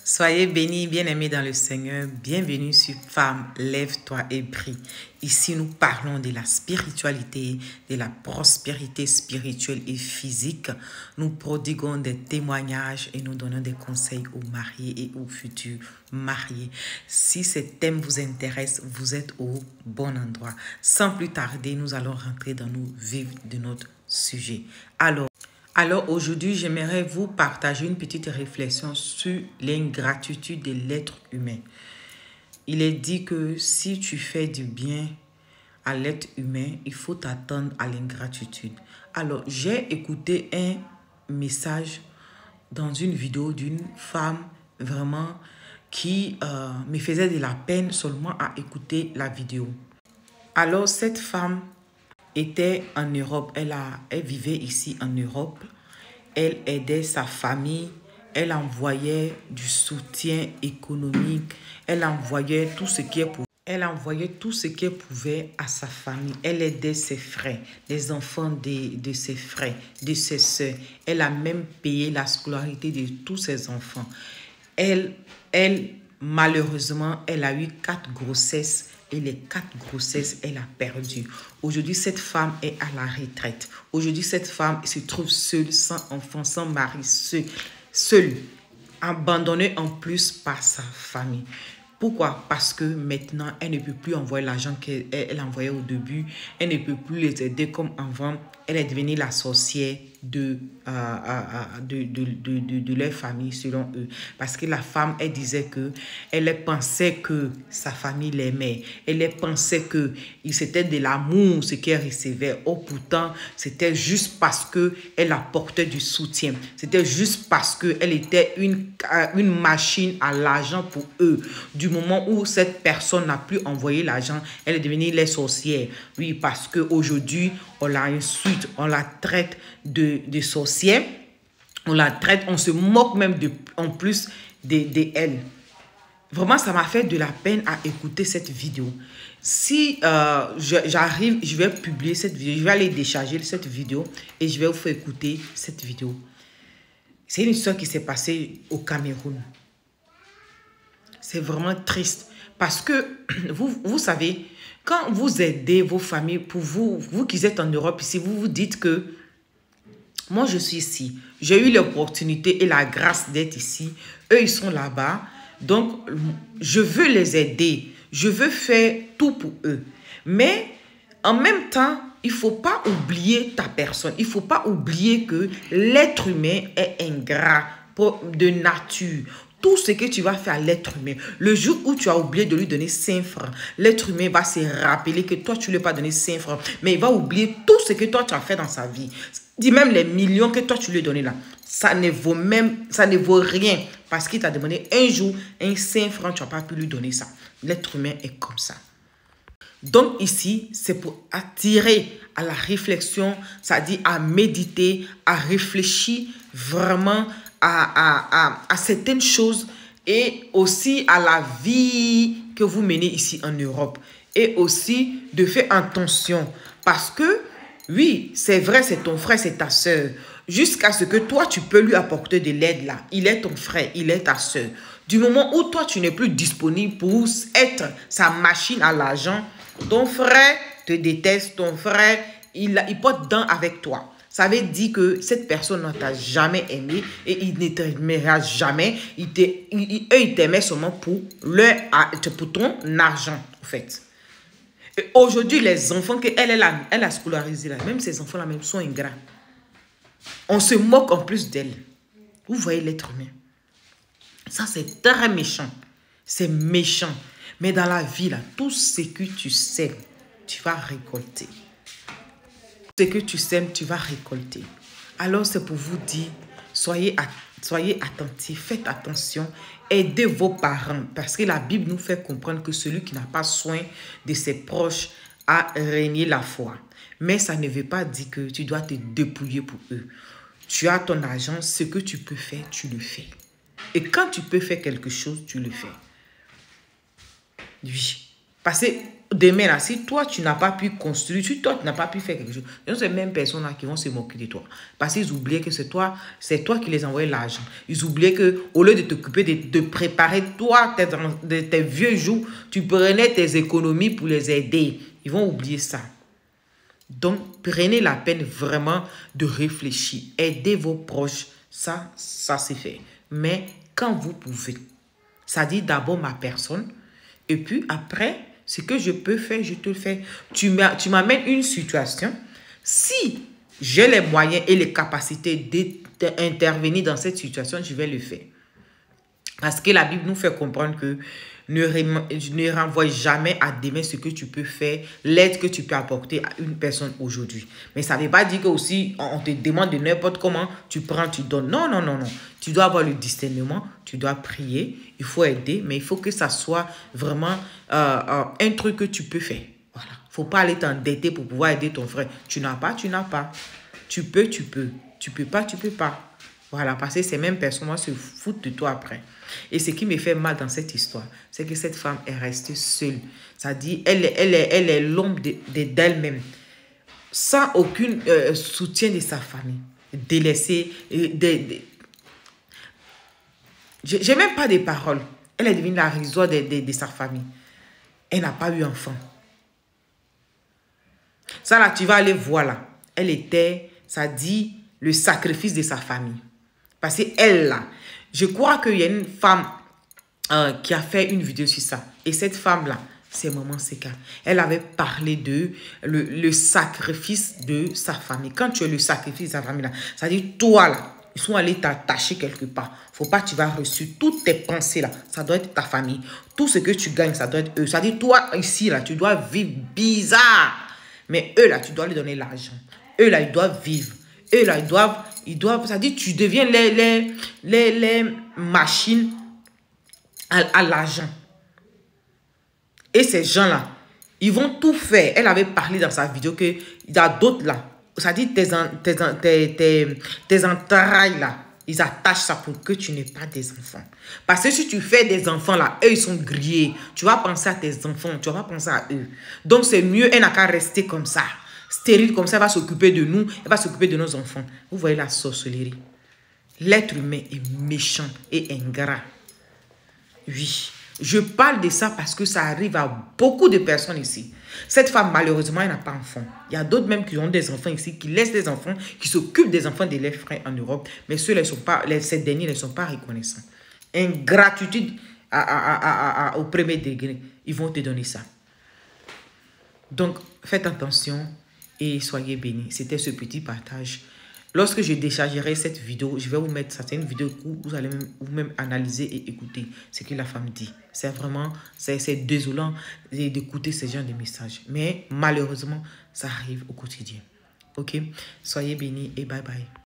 Soyez bénis, bien-aimés dans le Seigneur. Bienvenue sur Femme, lève-toi et brille. Ici, nous parlons de la spiritualité, de la prospérité spirituelle et physique. Nous prodiguons des témoignages et nous donnons des conseils aux mariés et aux futurs mariés. Si ces thèmes vous intéressent, vous êtes au bon endroit. Sans plus tarder, nous allons rentrer dans le vif de notre sujet. Alors aujourd'hui, j'aimerais vous partager une petite réflexion sur l'ingratitude de l'être humain. Il est dit que si tu fais du bien à l'être humain, il faut t'attendre à l'ingratitude. Alors, j'ai écouté un message dans une vidéo d'une femme vraiment qui me faisait de la peine seulement à écouter la vidéo. Alors, cette femme était en Europe, elle vivait ici en Europe, elle aidait sa famille, elle envoyait du soutien économique, elle envoyait tout ce qu'elle pouvait à sa famille. Elle aidait ses frères, les enfants de ses frères, de ses soeurs. Elle a même payé la scolarité de tous ses enfants. Malheureusement, elle a eu 4 grossesses. Et les 4 grossesses, elle a perdu. Aujourd'hui, cette femme est à la retraite. Aujourd'hui, cette femme se trouve seule, sans enfant, sans mari, seule, abandonnée en plus par sa famille. Pourquoi? Parce que maintenant, elle ne peut plus envoyer l'argent qu'elle envoyait au début. Elle ne peut plus les aider comme avant. Elle est devenue la sorcière de leur famille, selon eux. Parce que la femme, elle disait que elle pensait que sa famille l'aimait. Elle pensait que c'était de l'amour ce qu'elle recevait. Oh, pourtant, c'était juste parce qu'elle apportait du soutien. C'était juste parce qu'elle était une machine à l'argent pour eux. Du moment où cette personne n'a plus envoyé l'argent, elle est devenue les sorcières. Oui, parce qu'aujourd'hui, on la insulte, on la traite de sorcière, on la traite, on se moque même en plus de elle. Vraiment, ça m'a fait de la peine à écouter cette vidéo. Si j'arrive, je vais publier cette vidéo, je vais aller décharger cette vidéo et je vais vous faire écouter cette vidéo. C'est une histoire qui s'est passée au Cameroun. C'est vraiment triste parce que vous savez, quand vous aidez vos familles, pour vous qui êtes en Europe ici, vous vous dites que moi je suis ici, j'ai eu l'opportunité et la grâce d'être ici, eux ils sont là-bas, donc je veux les aider, je veux faire tout pour eux. Mais en même temps, il ne faut pas oublier ta personne, il ne faut pas oublier que l'être humain est ingrat de nature. Tout ce que tu vas faire à l'être humain, le jour où tu as oublié de lui donner 5 francs, l'être humain va se rappeler que toi, tu ne lui as pas donné 5 francs, mais il va oublier tout ce que toi, tu as fait dans sa vie. Dis même les millions que toi, tu lui as donné là, ça ne vaut rien parce qu'il t'a demandé un jour, un 5 francs, tu n'as pas pu lui donner ça. L'être humain est comme ça. Donc ici, c'est pour attirer à la réflexion, c'est-à-dire à méditer, à réfléchir vraiment à certaines choses et aussi à la vie que vous menez ici en Europe. Et aussi de faire attention parce que, oui, c'est vrai, c'est ton frère, c'est ta soeur. Jusqu'à ce que toi, tu peux lui apporter de l'aide là. Il est ton frère, il est ta soeur. Du moment où toi, tu n'es plus disponible pour être sa machine à l'argent, ton frère te déteste, ton frère, il porte dents avec toi. Ça veut dire que cette personne ne t'a jamais aimé et il ne t'aimera jamais. Eux, ils t'aimaient seulement pour ton argent, en fait. Aujourd'hui, les enfants qu'elle a scolarisés, là, même ces enfants-là même sont ingrats. On se moque en plus d'elle. Vous voyez l'être humain. Ça, c'est très méchant. C'est méchant. Mais dans la vie, là, tout ce que tu sèmes, tu vas récolter. Ce que tu sèmes, tu vas récolter. Alors, c'est pour vous dire, soyez attentifs, faites attention, aidez vos parents. Parce que la Bible nous fait comprendre que celui qui n'a pas soin de ses proches a régné la foi. Mais ça ne veut pas dire que tu dois te dépouiller pour eux. Tu as ton argent, ce que tu peux faire, tu le fais. Et quand tu peux faire quelque chose, tu le fais. Oui. Parce que demain, là, si toi, tu n'as pas pu construire, si toi, tu n'as pas pu faire quelque chose, ce sont ces mêmes personnes-là qui vont se moquer de toi. Parce qu'ils oubliaient que c'est toi qui les envoyais l'argent. Ils oubliaient qu'au lieu de t'occuper, de préparer toi, tes vieux jours, tu prenais tes économies pour les aider. Ils vont oublier ça. Donc, prenez la peine vraiment de réfléchir. Aidez vos proches. Ça c'est fait. Mais quand vous pouvez, ça dit d'abord ma personne. Et puis après, ce que je peux faire, je te le fais. Tu m'amènes une situation. Si j'ai les moyens et les capacités d'intervenir dans cette situation, je vais le faire. Parce que la Bible nous fait comprendre que ne renvoie jamais à demain ce que tu peux faire, l'aide que tu peux apporter à une personne aujourd'hui. Mais ça ne veut pas dire que aussi on te demande de n'importe comment, tu prends, tu donnes. Non, non, non, non. Tu dois avoir le discernement, tu dois prier, il faut aider, mais il faut que ça soit vraiment un truc que tu peux faire. Voilà. Il ne faut pas aller t'endetter pour pouvoir aider ton frère. Tu n'as pas, tu n'as pas. Tu peux, tu peux. Tu peux pas, tu peux pas. Voilà, parce que ces mêmes personnes se foutent de toi après. Et ce qui me fait mal dans cette histoire, c'est que cette femme est restée seule. Ça dit, elle est l'ombre d'elle-même, sans aucun soutien de sa famille, délaissée. J'ai même pas de paroles. Elle est devenue la raison de sa famille. Elle n'a pas eu enfant. Ça là, tu vas aller voir là. Elle était, ça dit, le sacrifice de sa famille. Parce qu'elle là, je crois qu'il y a une femme qui a fait une vidéo sur ça. Et cette femme-là, c'est Maman Seka. Elle avait parlé de le sacrifice de sa famille. Quand tu es le sacrifice de sa famille, là, ça dit toi là, ils sont allés t'attacher quelque part. Faut pas que tu vas reçu toutes tes pensées là. Ça doit être ta famille. Tout ce que tu gagnes, ça doit être eux. Ça dit toi ici là, tu dois vivre bizarre. Mais eux là, tu dois leur donner l'argent. Eux là, ils doivent vivre. Eux là, ils doivent, ça dit tu deviens les machines à l'argent. Et ces gens-là, ils vont tout faire. Elle avait parlé dans sa vidéo qu'il y a d'autres là. Ça dit tes entrailles là, ils attachent ça pour que tu n'aies pas des enfants. Parce que si tu fais des enfants là, eux ils sont grillés. Tu vas penser à tes enfants, tu vas pas penser à eux. Donc c'est mieux, elle n'a qu'à rester comme ça. Stérile comme ça, elle va s'occuper de nous, elle va s'occuper de nos enfants. Vous voyez la sorcellerie. L'être humain est méchant et ingrat. Oui, je parle de ça parce que ça arrive à beaucoup de personnes ici. Cette femme, malheureusement, elle n'a pas d'enfant. Il y a d'autres même qui ont des enfants ici, qui laissent des enfants, qui s'occupent des enfants de leurs frères en Europe. Mais ceux-là, ces derniers ne sont pas reconnaissants. Ingratitude au premier degré, ils vont te donner ça. Donc, faites attention et soyez bénis. C'était ce petit partage. Lorsque je déchargerai cette vidéo, je vais vous mettre ça. C'est une vidéo où vous allez vous-même analyser et écouter ce que la femme dit. C'est vraiment, c'est désolant d'écouter ce genre de messages. Mais malheureusement, ça arrive au quotidien. Ok? Soyez bénis et bye bye.